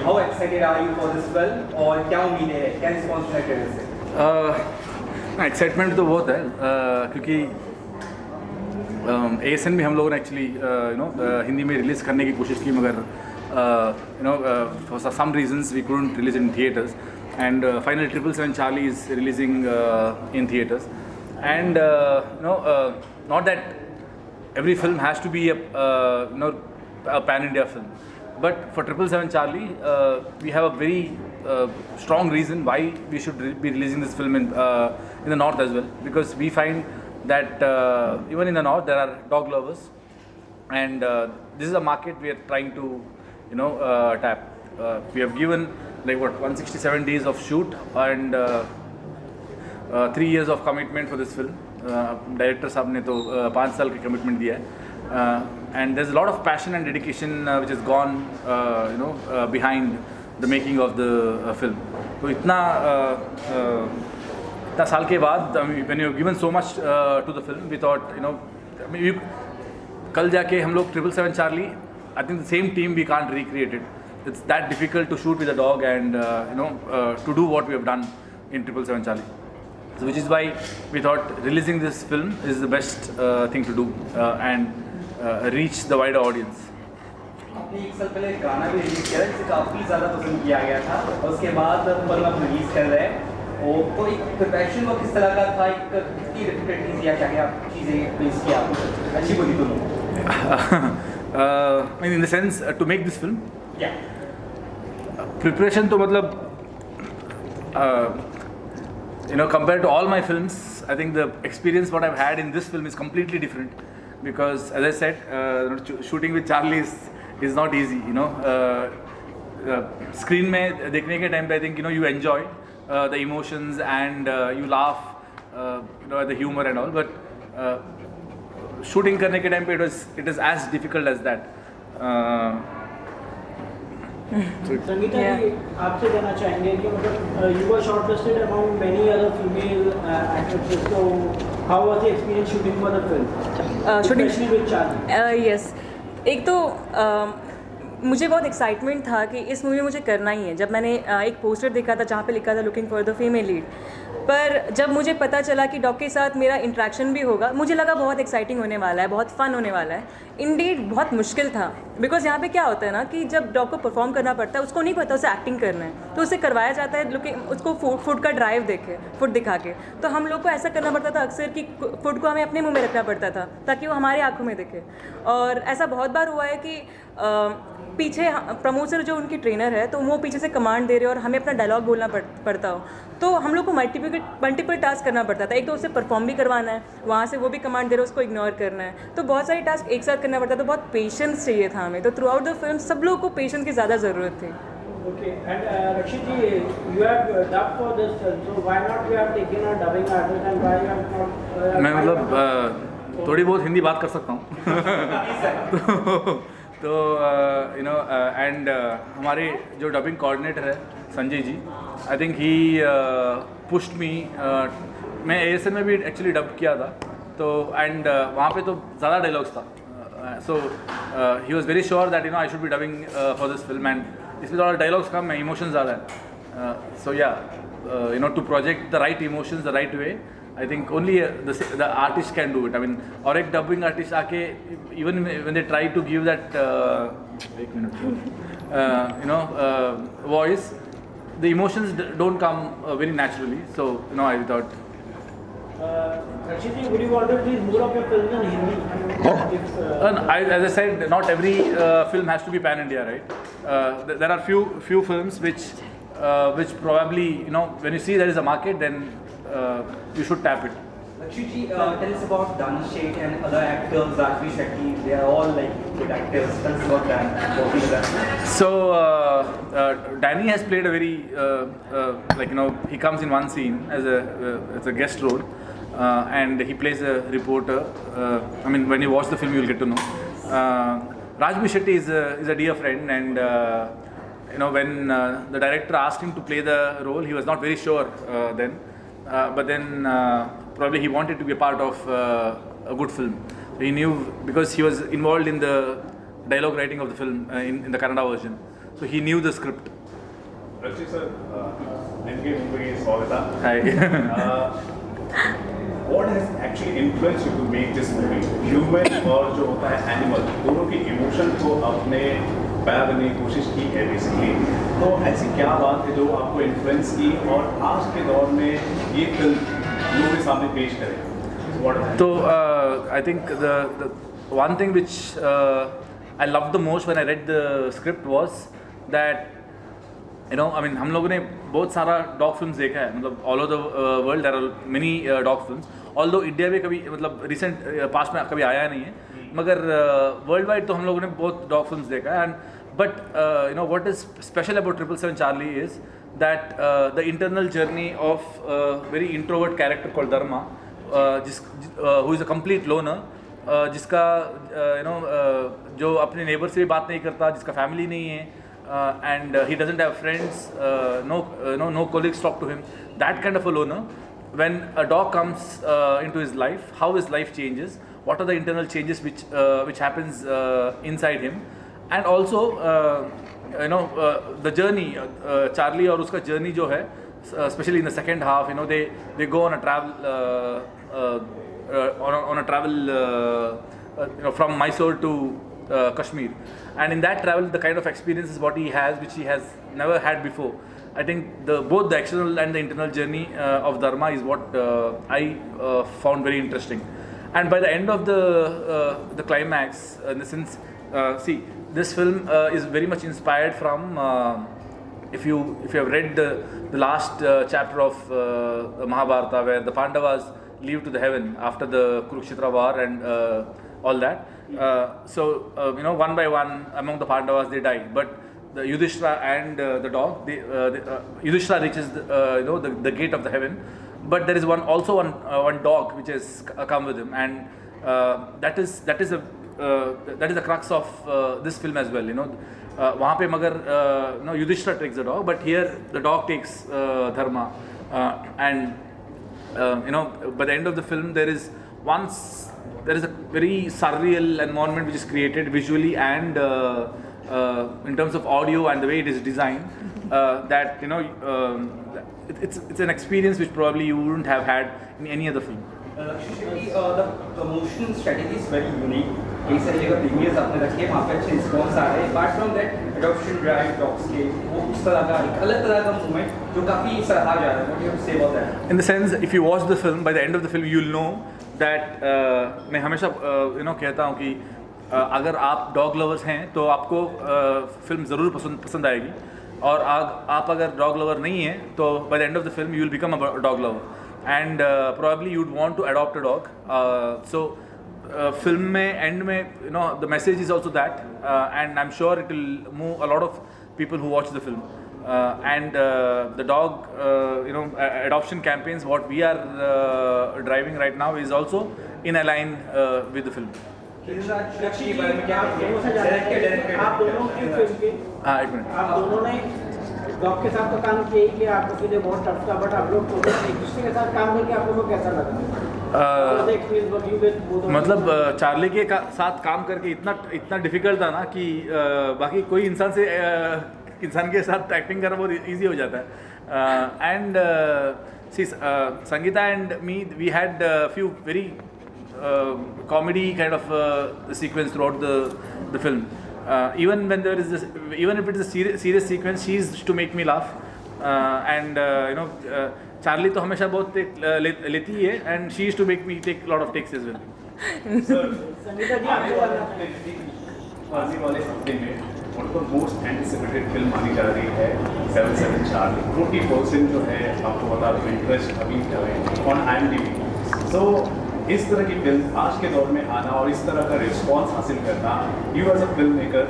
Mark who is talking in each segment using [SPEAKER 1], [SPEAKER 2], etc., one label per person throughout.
[SPEAKER 1] how excited are you for this film? और क्या उम्मीद है, क्या response है ट्रेलर से?
[SPEAKER 2] एक्साइटमेंट तो बहुत है क्योंकि ASN भी हम लोगों ने एक्चुअली हिंदी में रिलीज़ करने की कोशिश की मगर for some reasons we couldn't release in theatres and finally 777 Charlie is releasing in theaters and not that every film has to be a pan-India film, but for 777 Charlie we have a very strong reason why we should be releasing this film in the north as well, because we find that even in the north there are dog lovers and this is a market we are trying to tap. We have given like 167 days of shoot and 3 years of commitment for this film. Director साहब ने तो 5 साल की commitment दिया है and there's a lot of passion and dedication which has gone behind the making of the film. तो इतना साल के बाद when you have given so much to the film, we thought कल जाके हम लोग 777 Charlie, I think the same team we can't recreate it. It's that difficult to shoot with a dog and to do what we have done in 777 Charlie. So which is why we thought releasing this film is the best thing to do and reach the wider audience.
[SPEAKER 1] आपने एक साल पहले गाना भी release किया जिसे काफ़ी ज़्यादा पसंद किया गया था और उसके बाद आप रिलीज कर रहे हैं और तो एक प्रिपरेशन वो किस तरह का था, एक कितनी रिपीटेड किया क्या चीज़ें पेश किया अच्छी बोली दोनों
[SPEAKER 2] in the sense to make this film?
[SPEAKER 1] Yeah.
[SPEAKER 2] Preparation तो मतलब compared to all my films, I think the experience what I've had in this film is completely different because as I said, shooting with Charlie is not easy. Screen में देखने के time पे I think you enjoy the emotions and you laugh at the humor and all, but shooting करने के time पे it is as difficult as that.
[SPEAKER 3] Sangeeta जी आपसे कहना चाहेंगे कि मतलब you were shortlisted among many other female actresses, so how was the experience shooting for the film? Especially with Charlie.
[SPEAKER 4] Yes, एक तो मुझे बहुत एक्साइटमेंट था कि इस मूवी में मुझे करना ही है. जब मैंने एक पोस्टर देखा था जहाँ पे लिखा था looking for the female lead, पर जब मुझे पता चला कि डॉग के साथ मेरा इंटरेक्शन भी होगा, मुझे लगा बहुत एक्साइटिंग होने वाला है, बहुत फ़न होने वाला है. इंडीड बहुत मुश्किल था बिकॉज यहाँ पे क्या होता है ना कि जब डॉग को परफॉर्म करना पड़ता है उसको नहीं पता उसे एक्टिंग करना है, तो उसे करवाया जाता है लुकिंग उसको फूड का ड्राइव देखे फूड दिखा के. तो हम लोग को ऐसा करना पड़ता था अक्सर कि फूड को हमें अपने मुंह में रखना पड़ता था ताकि वो हमारे आंखों में दिखे. और ऐसा बहुत बार हुआ है कि पीछे प्रमोटर जो उनकी ट्रेनर है तो वो पीछे से कमांड दे रहे हो और हमें अपना डायलॉग बोलना पड़ता हो, तो हम लोग को मल्टीपल टास्क करना पड़ता था. एक तो उसे परफॉर्म भी करवाना है, वहाँ से वो भी कमांड दे रहे हो उसको इग्नोर करना है, तो बहुत सारे टास्क एक साथ करना पड़ता था. तो बहुत पेशेंस चाहिए था हमें. तो थ्रू आउट द फिल्म सब लोगों को पेशेंस की ज़्यादा ज़रूरत थी.
[SPEAKER 3] Okay, and Rakshit ji, you have dubbed for this film, so why not you have taken a dubbing artist and why you have not?
[SPEAKER 2] मैं मतलब थोड़ी बहुत हिंदी बात कर सकता हूँ. तो एंड हमारे जो डबिंग कोऑर्डिनेटर है Sanjay ji, I think he pushed me. मैं ASN में भी एक्चुअली डब किया था तो एंड वहाँ पे तो ज़्यादा डायलॉग्स था, so he was very sure that I should be dubbing for this film and इसमें थोड़ा डायलॉग्स कम है, इमोशंस ज़्यादा है. So yeah to project the right emotions the right way, I think only the artist can do it. I mean, और एक dubbing artist आके even when they try to give that voice, the emotions don't come very naturally. So I thought.
[SPEAKER 3] Rakshit ji, would you want to release more of your films in Hindi?
[SPEAKER 2] As I said, not every film has to be pan-India, right? There are few films which probably when you see there is a market, then you should tap it.
[SPEAKER 1] Rakshit ji, tell us about Rakshit Shetty and other actors. Rakshit Shetty, they are all like good actors. Tell us about them. Working with them.
[SPEAKER 2] So Danny has played a very he comes in one scene as a guest role, and he plays a reporter. I mean, when you watch the film, you will get to know. Rakshit Shetty is a dear friend, and when the director asked him to play the role, he was not very sure then. But then probably he wanted to be a part of a good film. He knew because he was involved in the dialogue writing of the film in the Kannada version. So he knew the script.
[SPEAKER 5] Rakshit sir, MK Mumbai Swagata.
[SPEAKER 2] Hi.
[SPEAKER 5] What has actually influenced you to make this movie? Human और जो होता है animal, दोनों की emotion को अपने पैर करने की कोशिश की है basically. तो ऐसी क्या बात है जो आपको influence की और आज के दौर में ये फिल्म लोगों के सामने पेश करे? What is that?
[SPEAKER 2] So I think the one thing which I loved the most when I read the script was that I mean हम लोगों ने बहुत सारा डॉग फिल्म्स देखा है, मतलब all over the world there are many dog films, although India में कभी मतलब रिसेंट पास्ट में कभी आया नहीं है, मगर वर्ल्ड वाइड तो हम लोगों ने बहुत डॉग फिल्म्स देखा है. And but what is special about 777 Charlie is that the internal journey of very introvert character called Dharma, who is a complete loner, जिसका जो अपने नेबर से भी बात नहीं करता, जिसका फैमिली नहीं है, and he doesn't have friends, no colleagues talk to him, that kind of a loner. When a dog comes into his life, how his life changes, what are the internal changes which happens inside him, and also the journey, Charlie और उसका journey जो है, especially in the second half, they go on a travel on a travel from Mysore to Kashmir, and in that travel the kind of experiences what he has which he has never had before. I think both the external and the internal journey of Dharma is what I found very interesting. And by the end of the climax, in the sense, see, this film is very much inspired from if you have read the last chapter of Mahabharata, where the Pandavas leave to the heaven after the Kurukshetra war and all that. So one by one among the Pandavas they die, but the Yudhishthira and the dog, Yudhishthira reaches the gate of the heaven, but there is one dog which has come with him, and that is the crux of this film as well. वहाँ पे मगर Yudhishthira takes the dog, but here the dog takes Dharma, and by the end of the film there is a very surreal environment which is created visually and in terms of audio and the way it is designed, that it's an experience which probably you wouldn't have had in any other film.
[SPEAKER 1] the promotion strategy is very unique. कई सारी जगह premiers आपने रखे, वहाँ पे अच्छे response आ रहे हैं. Apart from that adoption drive, dogs के वो उस तरह का एक अलग तरह का मूवमेंट जो काफ़ी सराहा जा रहा है. What you have to say about that?
[SPEAKER 2] In the sense, if you watch the film, by the end of the film you'll know that मैं हमेशा कहता हूँ कि अगर आप डॉग लवर्स हैं तो आपको फिल्म ज़रूर पसंद आएगी, और आप अगर डॉग लवर नहीं हैं तो by the end of the film you will become a dog lover, and probably you'd want to adopt a dog. So film में end में the message is also that, and I'm sure it will move a lot of people who watch the film, and the dog adoption campaigns what we are driving right now is also in align with the film.
[SPEAKER 3] रक्षित जी, आप दोनों से जानना है, आप दोनों की film के,
[SPEAKER 2] हाँ एक मिनट,
[SPEAKER 3] आप दोनों ने डॉग के साथ तो काम किया ही किया, आपको के लिए बहुत टफ था, बट आप लोग दोनों एक दूसरे के साथ काम करके आप लोगों को कैसा लगा?
[SPEAKER 2] मतलब चार्ली के साथ काम करके इतना डिफिकल्ट था ना कि बाकी कोई इंसान के साथ एक्टिंग करना बहुत इजी हो जाता है. And Sangeeta and me we had few very comedy kind of sequence throughout the film. Even when there is this, even if it is a serious sequence, she is to make me laugh. And Charlie तो हमेशा बहुत लेती है, and she is to make me take a lot of takes as well.
[SPEAKER 3] Sangeeta जी, आपको
[SPEAKER 5] आने वाले हफ्ते में one of the most anticipated film आने जा रही है 777 चार्ली. 40% जो है आपको बता दूं इंटरेस्ट अभी on IMDb. So इस तरह की फिल्म आज के दौर में आना और इस तरह का रिस्पॉन्स हासिल करना, you as a film maker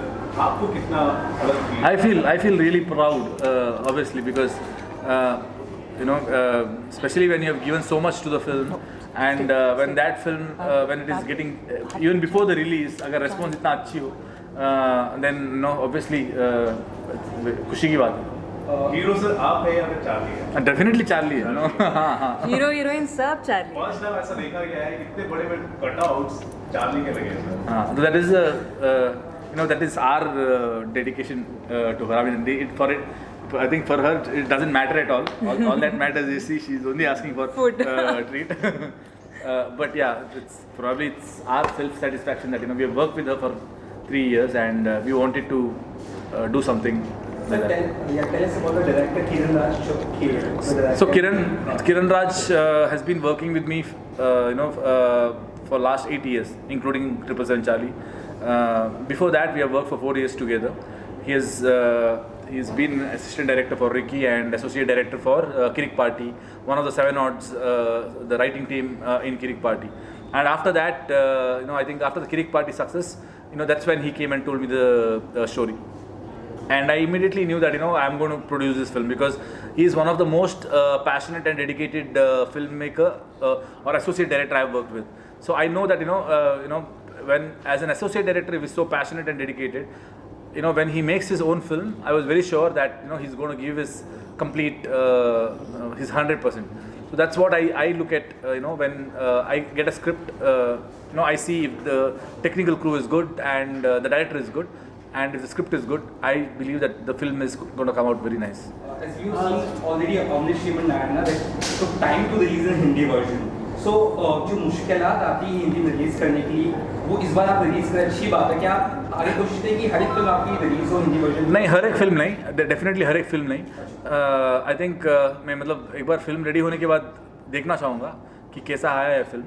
[SPEAKER 5] आपको कितना अलग feel?
[SPEAKER 2] I feel really proud, obviously, because especially when you have given so much to the film, and when that film when it is getting even before the release, अगर response इतना अच्छी हो, then obviously खुशी की बात है.
[SPEAKER 5] Hero sir आप है या फिर चार्ली है?
[SPEAKER 2] डेफिनेटली चार्ली है.
[SPEAKER 4] हीरो हीरोइन सब चार्ली.
[SPEAKER 5] फर्स्ट टाइम ऐसा देखा गया है इतने बड़े बड़े कटआउट्स चार्ली के लगे हैं.
[SPEAKER 2] That is that is our dedication to her. I mean, I think for her it doesn't matter at all. All that matters is she's only asking for
[SPEAKER 4] Food.
[SPEAKER 2] treat. But yeah, it's our self-satisfaction that we have worked with her for 3 years and we wanted to do something.
[SPEAKER 1] So tell us about the director Kiran Raj.
[SPEAKER 2] So Kiran Raj has been working with me, for last 8 years, including 777 Charlie. Before that, we have worked for 4 years together. He's been assistant director for Ricky and associate director for Kirik Party, one of the 7 odds, the writing team in Kirik Party. And after that, I think after the Kirik Party success, that's when he came and told me the story. And I immediately knew that I'm going to produce this film because he is one of the most passionate and dedicated filmmaker or associate director I've worked with. So I know that when as an associate director he is so passionate and dedicated. When he makes his own film, I was very sure that he's going to give his complete his 100%. So that's what I look at. When I get a script, I see if the technical crew is good and the director is good. And if the script is good, I believe that the film is going to come out very nice.
[SPEAKER 1] As you seen already, Omnish Shriman Nayana, it took time to release in Hindi version. So, जो मुश्किलात आती हैं हिंदी में release करने के लिए, वो इस बार आप रिलीज करें, अच्छी बात है। क्या आगे कोशिश है कि हर एक फिल्म आपकी रिलीज हो हिंदी वर्जन?
[SPEAKER 2] नहीं, हर एक फिल्म नहीं, डेफिनेटली हर एक फिल्म नहीं। आई थिंक मैं मतलब एक बार फिल्म रेडी होने के बाद देखना चाहूँगा कि कैसा आया है film.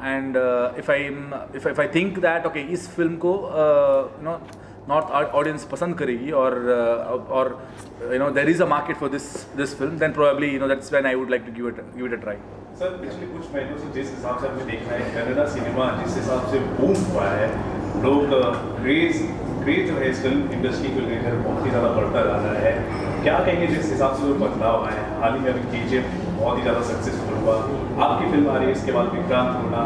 [SPEAKER 2] And if I think that okay इस फिल्म को नॉर्थ ऑडियंस पसंद करेगी और there is a market for this film, then probably that's when I would like to give it a try.
[SPEAKER 5] Sir, पिछले कुछ महीनों से जिस हिसाब से हमने देखा है कन्नड़ा सिनेमा जिस हिसाब से बूम हुआ है, लोग क्रेज जो है इस फिल्म इंडस्ट्री को लेकर बहुत ही ज़्यादा बढ़ता जा रहा है। क्या कहेंगे जिस हिसाब से वो बदलाव आए हैं? हाल ही में अभी KGF बहुत ही ज़्यादा सक्सेसफुल हुआ, आपकी फिल्म आ रही है, इसके बाद विक्रांत होना,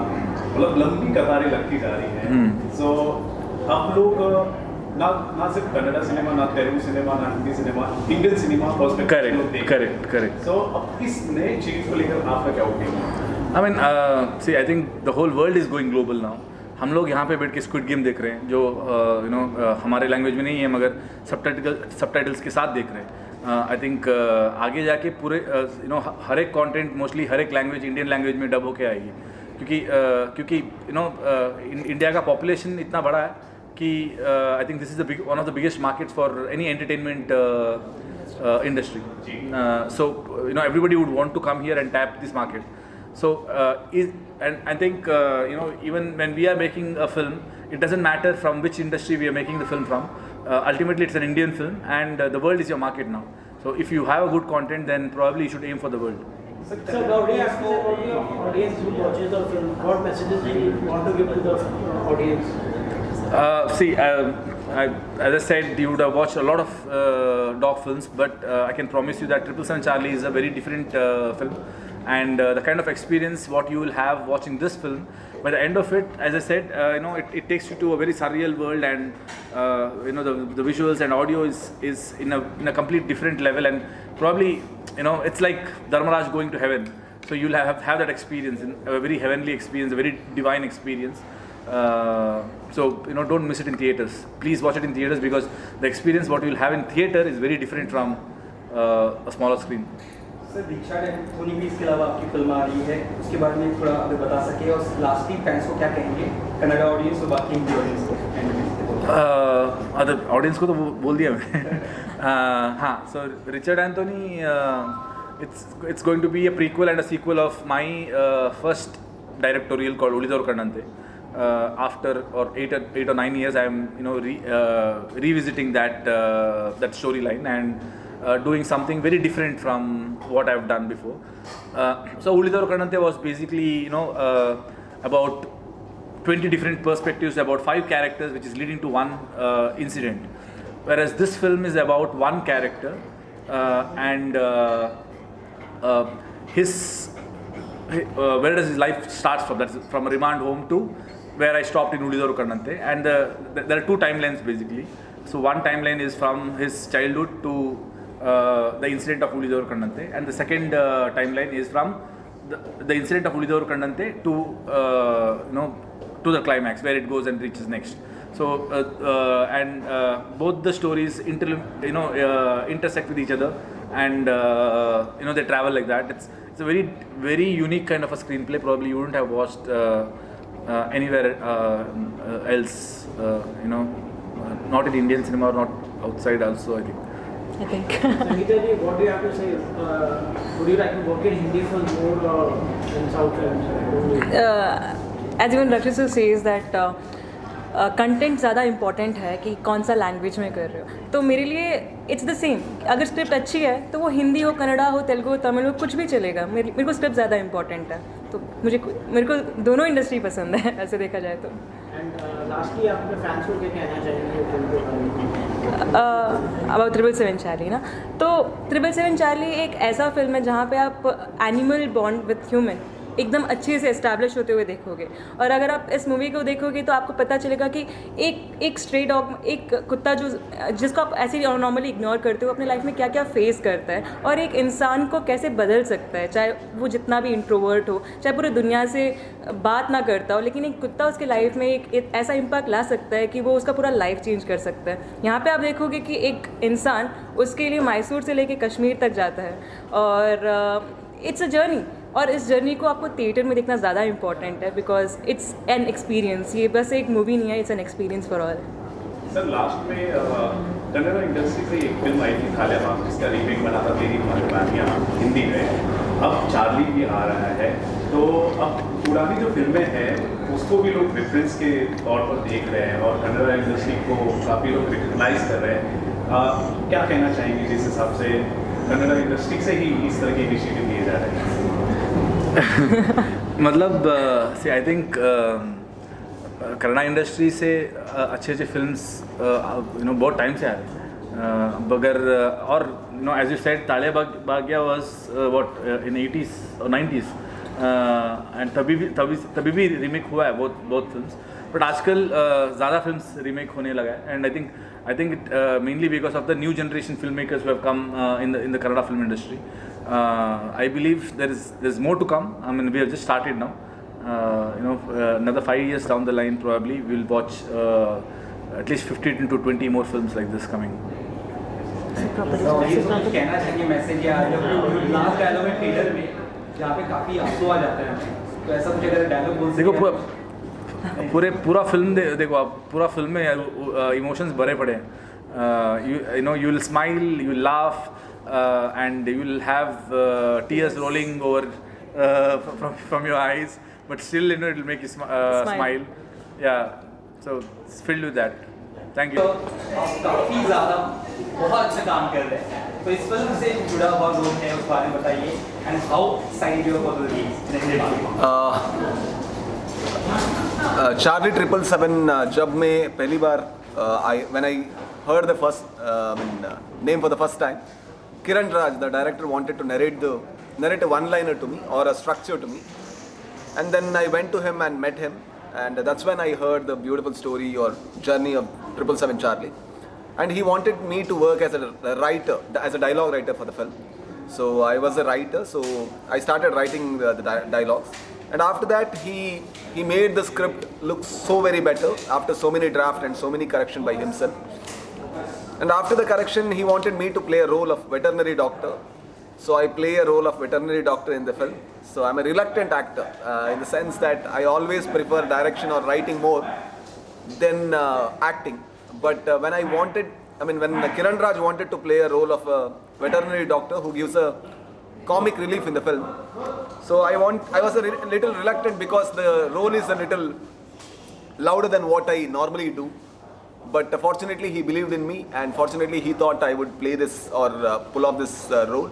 [SPEAKER 5] मतलब लंबी कतारें लगती जा रही हैं। सो आप लोग ना सिर्फ कन्नड़ा सिनेमा, ना तेलुगु सिनेमा, ना Hindi cinema, Indian cinema
[SPEAKER 2] correct.
[SPEAKER 5] So अब इस नए चीज़ को लेकर आपका क्या opinion?
[SPEAKER 2] I mean see I think the whole world is going global now. हम लोग यहाँ पे बैठ के स्क्विड गेम देख रहे हैं जो हमारे लैंग्वेज में नहीं है मगर सबटाइटल्स के साथ देख रहे हैं। आई थिंक आगे जाके पूरे हर एक कंटेंट मोस्टली हर एक लैंग्वेज इंडियन लैंग्वेज में डब होके आएगी क्योंकि इंडिया का पॉपुलेशन इतना बड़ा है कि I think this is one of the biggest markets for any entertainment industry. So everybody would want to come here and tap this market. So and I think even when we are making a film, it doesn't matter from which industry we are making the film from. Ultimately, it's an Indian film, and the world is your market now. So if you have a good content, then probably you should aim for the world.
[SPEAKER 3] So the audience who watches the film, what messages do you want to give to the audience?
[SPEAKER 2] As I said, you would have watched a lot of dog films, but I can promise you that 777 Charlie is a very different film, and the kind of experience what you will have watching this film, by the end of it, as I said, it takes you to a very surreal world, and the visuals and audio is in a complete different level, and probably it's like Dharmaraj going to heaven. So you'll have that experience, a very heavenly experience, a very divine experience. So don't miss it in theaters. Please watch it in theaters because the experience what you'll have in theater is very different from a smaller screen.
[SPEAKER 1] Sir, Diksha Dhoni भी इसके अलावा आपकी film आ रही है, उसके बारे में थोड़ा अगर बता सके और लास्टली फैंस को क्या कहेंगे, कन्नड़ा ऑडियंस और बाकी हिंदी ऑडियंस को?
[SPEAKER 2] अदर ऑडियंस को तो बोल दिया मैं। हाँ, so Richard Anthony, it's going to be a prequel and a sequel of my first directorial called Ulidor Kannante. After 8 or 9 years, I am revisiting that storyline and doing something very different from what I've done before. So Ulidor Kannante was basically about 20 different perspectives about 5 characters, which is leading to one incident. Whereas this film is about one character and where does his life starts from? That's from a remand home to where I stopped in Ulidor Kannante, and there are 2 timelines basically. So one timeline is from his childhood to the incident of Ulidor Kannante, and the second timeline is from the incident of Ulidor Kannante to to the climax where it goes and reaches next. So and both the stories intersect with each other, and they travel like that. It's a very unique kind of a screenplay. Probably you wouldn't have watched anywhere else. Not in Indian cinema or not outside also, I think.
[SPEAKER 3] Sangeetha ji, what do you have to say? Would you like to work in Hindi films more or in South films?
[SPEAKER 4] As even Rakshit sir says that content ज़्यादा important है कि कौन सा language में कर रहे हो. तो मेरे लिए इट्स द सेम. अगर स्क्रिप्ट अच्छी है तो वो हिंदी हो, कन्नड़ा हो, तेलुगु हो, तमिल हो, कुछ भी चलेगा. मेरे को स्क्रिप्ट ज़्यादा इंपॉर्टेंट है. तो मेरे को दोनों इंडस्ट्री पसंद है ऐसे देखा जाए तो.
[SPEAKER 3] एंड लास्टली आप अपने फैंस को क्या कहना चाहेंगे फिल्म के बारे में?
[SPEAKER 4] अबाउट 777 चार्ली ना. तो 777 चार्ली एक ऐसा फिल्म है जहाँ पे आप एनिमल बॉन्ड विथ ह्यूमन एकदम अच्छे से एस्टैब्लिश होते हुए देखोगे. और अगर आप इस मूवी को देखोगे तो आपको पता चलेगा कि एक स्ट्रे डॉग, एक कुत्ता जिसको आप ऐसे नॉर्मली इग्नोर करते हो, अपने लाइफ में क्या क्या फेस करता है और एक इंसान को कैसे बदल सकता है. चाहे वो जितना भी इंट्रोवर्ट हो, चाहे पूरी दुनिया से बात ना करता हो, लेकिन एक कुत्ता उसके लाइफ में एक ऐसा इम्पैक्ट ला सकता है कि वो उसका पूरा लाइफ चेंज कर सकता है. यहाँ पर आप देखोगे कि एक इंसान उसके लिए मैसूर से लेके कश्मीर तक जाता है और इट्स अ जर्नी. और इस जर्नी को आपको थिएटर में देखना ज़्यादा इंपॉर्टेंट है बिकॉज इट्स एन एक्सपीरियंस. ये बस एक मूवी नहीं है, it's an experience for all.
[SPEAKER 5] Sir last में कन्नड़ा इंडस्ट्री से एक फिल्म आई थी थालिया बाग, जिसका रीमेक बना था तेरी मेहरबानियाँ हिंदी में. अब चार्ली भी आ रहा है, तो अब पुरानी जो फिल्में हैं उसको भी लोग रेफरेंस के तौर पर देख रहे हैं और कन्नड़ा इंडस्ट्री को काफ़ी लोग रिकग्नाइज कर रहे हैं. क्या कहना चाहेंगे जिस हिसाब से कन्नड़ा इंडस्ट्री से ही इस तरह के इनिशिएटिव लिए जा रहे हैं?
[SPEAKER 2] मतलब आई थिंक कन्नड़ा इंडस्ट्री से अच्छे फिल्म्स बहुत टाइम से आ रहे हैं. बगर और एज यू सेड तालिया बागिया वाज व्हाट इन 80s और 90s एंड तभी भी रीमेक हुआ है बहुत फिल्म्स. बट आजकल ज़्यादा फिल्म्स रीमेक होने लगा है. And I think it mainly because of the new generation film makers who have come in the Kannada film industry. I believe there's more to come. I mean, we have just started now. Another 5 years down the line, probably we'll watch at least 15 to 20 more films like this coming.
[SPEAKER 1] ये तो कहना चाहिए message या last dialogue में trailer में जहाँ पे काफ़ी आंसू आ जाते हैं, तो ऐसा कुछ अगर डायलॉग बोल
[SPEAKER 2] देखो पूरा फिल्म देखो आप पूरा फिल्म में इमोशंस भरे पड़े हैं. You will smile, you will laugh. And you will have tears rolling over from your eyes, but still it will make you smile. Yeah, so it's filled with that. Thank you.
[SPEAKER 1] काफ़ी ज़्यादा बहुत अच्छा काम कर रहे हैं, तो इस फिल्म से जुड़ा हुआ रोल है उस बारे में बताइए. And how excited you for the release?
[SPEAKER 6] Charlie 777 जब मैं पहली बार when I heard the first name for the first time, Kiran Raj, the director, wanted to narrate a one-liner to me or a structure to me, and then I went to him and met him, and that's when I heard the beautiful story or journey of 777 Charlie, and he wanted me to work as a writer, as a dialogue writer for the film. So I was a writer, so I started writing the dialogues, and after that he made the script look so very better after so many drafts and so many correction by himself. And after the correction, he wanted me to play a role of veterinary doctor. So I play a role of veterinary doctor in the film. So I'm a reluctant actor in the sense that I always prefer direction or writing more than acting. But when Kiran Raj wanted to play a role of a veterinary doctor who gives a comic relief in the film, so I was a little reluctant because the role is a little louder than what I normally do. But fortunately he believed in me, and fortunately he thought I would play this or pull off this role,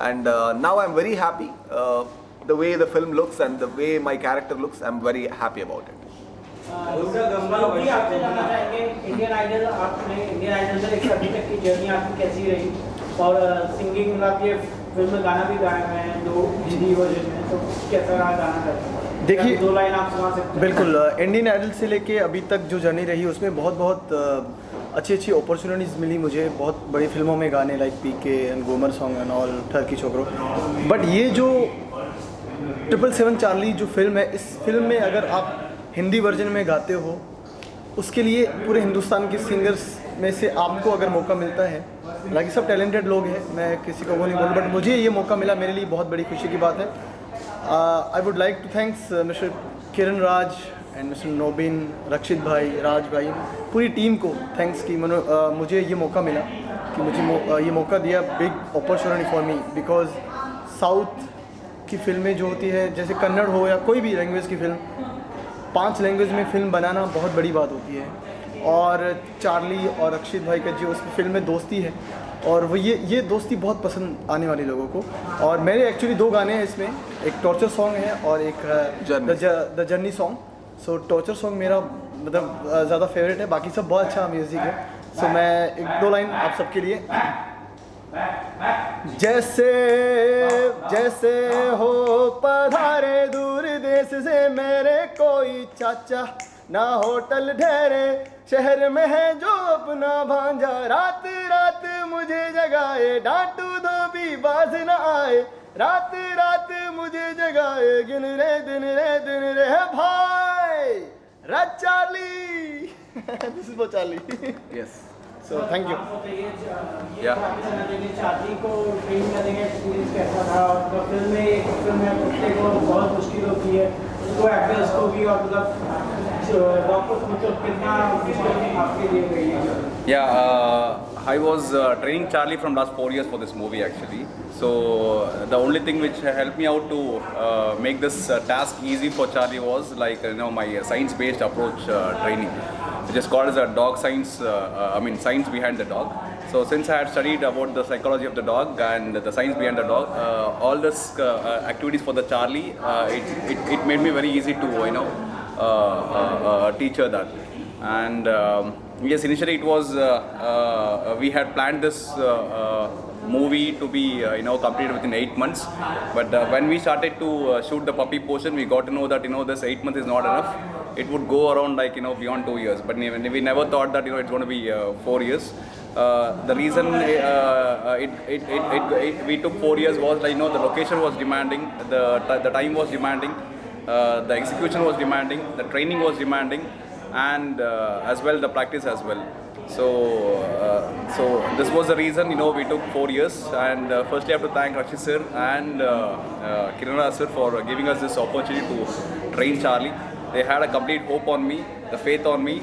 [SPEAKER 6] and now I'm very happy the way the film looks and the way my character looks. I'm very happy about it.
[SPEAKER 3] आपसे जानना चाहेंगे Indian idol से अभी तक की journey आपकी कैसी रही, और सिंगिंग में आप ये फिल्म में गाना भी गाए हुए हैं 2 हिंदी वर्जन में, तो कैसा रहा गाना करते?
[SPEAKER 7] देखिए
[SPEAKER 3] 2 लाइन आप सुना सकते हैं?
[SPEAKER 7] बिल्कुल. इंडियन आइडल से लेके अभी तक जो जर्नी रही उसमें बहुत अच्छी अपॉर्चुनिटीज़ मिली मुझे बहुत बड़ी फिल्मों में गाने, लाइक पीके एंड गोमर song and all, Tharki Chhokro. But ये जो 777 चार्ली जो फिल्म है, इस फिल्म में अगर आप हिंदी वर्जन में गाते हो उसके लिए पूरे हिंदुस्तान के सिंगर्स में से आपको अगर मौका मिलता है, हालांकि सब टैलेंटेड लोग हैं, मैं किसी को वो नहीं बोलूँ, बट मुझे ये मौका मिला, मेरे लिए बहुत बड़ी खुशी की बात है. I would like to thanks Mister Kiran Raj and Mister Nobin, Rakshit भाई, राज भाई, पूरी टीम को थैंक्स कि मुझे ये मौका मिला, कि मुझे ये मौका दिया. Big opportunity for me, because south की फिल्में जो होती है, जैसे कन्नड़ हो या कोई भी लैंग्वेज की फिल्म, 5 लैंग्वेज में फ़िल्म बनाना बहुत बड़ी बात होती है. और चार्ली और रक्षित भाई का जो उस फिल्म में दोस्ती है, और वो ये दोस्ती बहुत पसंद आने वाली लोगों को. और मेरे एक्चुअली 2 गाने हैं इसमें, एक टॉर्चर सॉन्ग है और एक the journey song. So torture song मेरा मतलब ज़्यादा फेवरेट है, बाकी सब बहुत अच्छा म्यूज़िक है. सो मैं 1-2 लाइन आप सबके लिए. जैसे जैसे हो पधारे दूर देश से मेरे कोई चाचा, ना होटल ठहरे शहर में है जो अपना भांजा, रात रात मुझे जगाए डांटू धोबी बाज न आए, रात रात मुझे जगाए गिन रे दिन रे भाई Raj Charlie. This is for Charlie.
[SPEAKER 6] Yes.
[SPEAKER 7] So thank you.
[SPEAKER 6] Yeah.
[SPEAKER 3] Charlie को ट्रेन करने का एक्सपीरियंस कैसा था? और फिल्म में एक फिल्म में कुत्ते को बहुत मुश्किल होती है, उसको एक्टर्स को भी, और मतलब कितना मुश्किल आपके लिए गई है?
[SPEAKER 2] Yeah, I was training Charlie from last 4 years for this movie actually. So the only thing which helped me out to make this task easy for Charlie was like my science-based approach training, which is called as a dog science. Science behind the dog. So since I had studied about the psychology of the dog and the science behind the dog, all this activities for the Charlie, it made me very easy to teach her that. And yes, initially it was we had planned this movie to be completed within 8 months, but when we started to shoot the puppy portion, we got to know that this 8 months is not enough. It would go around like beyond 2 years, but we never thought that it's going to be 4 years. The reason we took 4 years was like the location was demanding, the time was demanding, the execution was demanding, the training was demanding, and as well the practice as well. So this was the reason we took 4 years. And firstly I have to thank Rakshit sir and Kiran sir for giving us this opportunity to train Charlie. They had a complete hope on me, the faith on me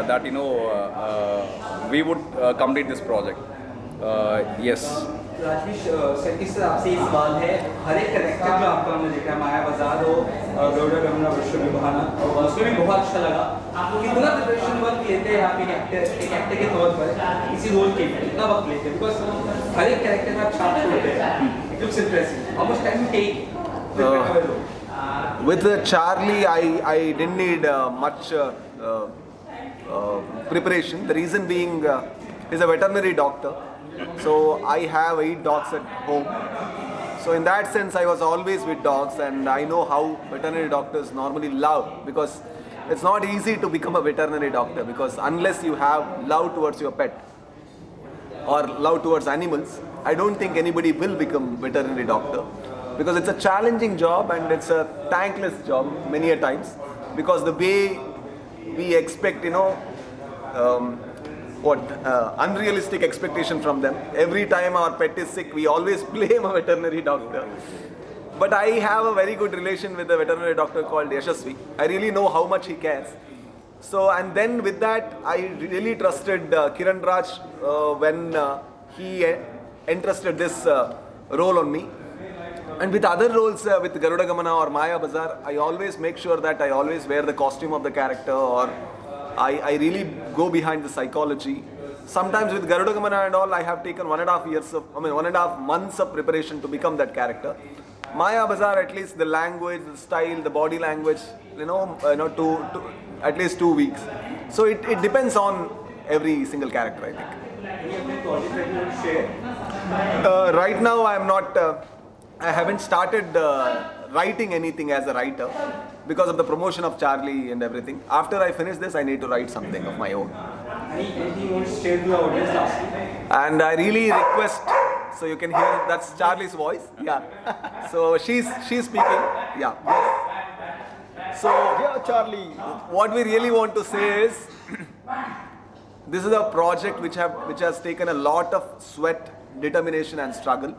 [SPEAKER 2] that we would complete this project. Yes.
[SPEAKER 1] Rajveer Shetty sir, आपसे एक सवाल है. हर एक character जो आपका हमने देखा, माया बाजार हो, गौड़ा गमना विश्व विभाना, उसमें भी बहुत अच्छा लगा. कितना प्रिपरेशन वर्क लेते हैं आप एक एक्टर के तौर पर किसी रोल के लिए, कितना वक्त लेते हैं? बिकॉज हर एक कैरेक्टर में आप छाप छोड़ते हैं. It looks interesting. How much time you take?
[SPEAKER 6] With Charlie, I didn't need much preparation. The reason being, he's a veterinary doctor. So I have 8 dogs at home. So in that sense, I was always with dogs, and I know how veterinary doctors normally love, because it's not easy to become a veterinary doctor, because unless you have love towards your pet or love towards animals, I don't think anybody will become veterinary doctor, because it's a challenging job and it's a thankless job many a times, because the way we expect, unrealistic expectation from them. Every time our pet is sick, we always blame a veterinary doctor. But I have a very good relation with a veterinary doctor called Yashasvi. I really know how much he cares. So, and then with that, I really trusted Kiran Raj when he entrusted this role on me. And with other roles, with Garuda Gamana or Maya Bazaar, I always make sure that I always wear the costume of the character, or I really go behind the psychology. Sometimes with Garuda Gamana and all, I have taken 1.5 months of preparation to become that character. Maya Bazaar, at least the language, the style, the body language, to at least 2 weeks. So it depends on every single character, I think. Right now, I am not. I haven't started writing anything as a writer because of the promotion of Charlie and everything. After I finish this, I need to write something of my own.
[SPEAKER 1] Anything you want to share with the audience lastly?
[SPEAKER 6] And I really request, so you can hear, that's Charlie's voice. Yeah. So she's speaking. Yeah. So
[SPEAKER 7] Yeah, Charlie.
[SPEAKER 6] what we really want to say is this is a project which has taken a lot of sweat, determination and struggle.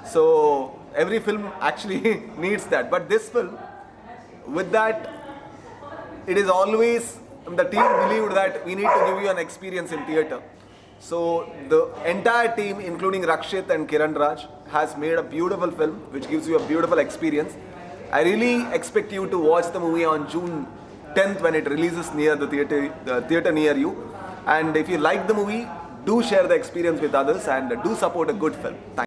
[SPEAKER 6] So every film actually needs that, but this film, with that, it is always, the team believed that we need to give you an experience in theatre. So the entire team, including Rakshit and Kiran Raj, has made a beautiful film which gives you a beautiful experience. I really expect you to watch the movie on June 10th when it releases near the theatre near you. And if you like the movie, do share the experience with others and do support a good film. Thank you.